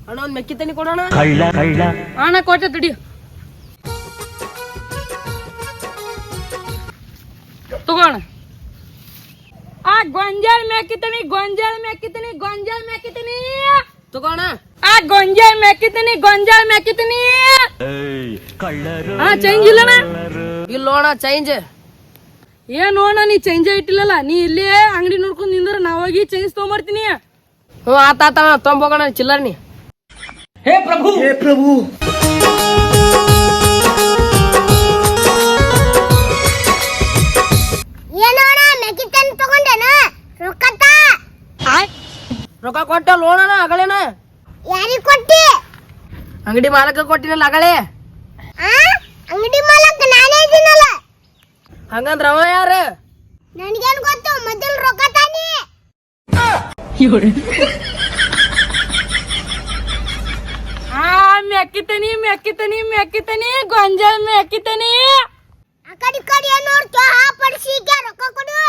ಅಣ್ಣ ಒಂದ್ ಮೆಕ್ಕಿ ತನಿ ಕೊಡೋಣ. ಅಣ್ಣ ಕೊಟ್ಟೆ ತಡಿ. ತಗೋಣ. ಆ ಗೊಂಜಾಳ ಮೆಕ್ಕಿತನಿ ತಗೋಣ. ಆ ಗೊಂಜಾಳ ಮೆಕ್ಕಿತನಿ. ಚೇಂಜ್ ಇಲ್ಲಣ್ಣ? ಇಲ್ಲೋಣ ಚೇಂಜ್. ಏನ್ ನೋಡ ನೀ ಚೇಂಜ್ ಇಟ್ಟಿಲ್ಲಲ್ಲ, ನೀ ಇಲ್ಲೇ ಅಂಗಡಿ ನೋಡ್ಕೊಂಡ್ ನಿಂದ್ರ ನಾವಾಗಿ ಚೇಂಜ್ ತಗೊಂಬರ್ತೀನಿ. ಹ್ಞೂ ಆತ ತೊಂಬೋಗೋಣ ಚಿಲ್ಲರ್ ನೀ. हे प्रभु ಏನೋಣ ಮೆಕ್ಕಿತನ್ ತಗೊಂಡೇನ ರೊಕ್ಕತ ರೊಕ್ಕ ಕೊಟ್ಟ ಲೋಣ ಅಗಳೇನ ಯಾರಿಗ್ ಕೊಟ್ಟಿ? ಅಂಗಡಿ ಮಾಲಕ ಕೊಟ್ಟಿನಲ್ಲ ಅಗಳೇ. ಅಂಗಡಿ ಮಾಲಕ ನಾನೇ ಇದೀನಲ್ಲ. ಹಂಗಂದ್ರ ಅವ ಯಾರು? ನನ್ಗೇನ್ ಗೊತ್ತು, ಮೊದಲು ರೊಕ್ಕ ತಾನಿ. ಮೆಕ್ಕಿತನಿ ಗೊಂಜಾಳ ಮೆಕ್ಕಿತನಿ. ಆ ಕಡೆ ನೋಡ್ತು, ಆ ಪಡಿಸಿ ರೊಕ್ಕ ಕೊಡು.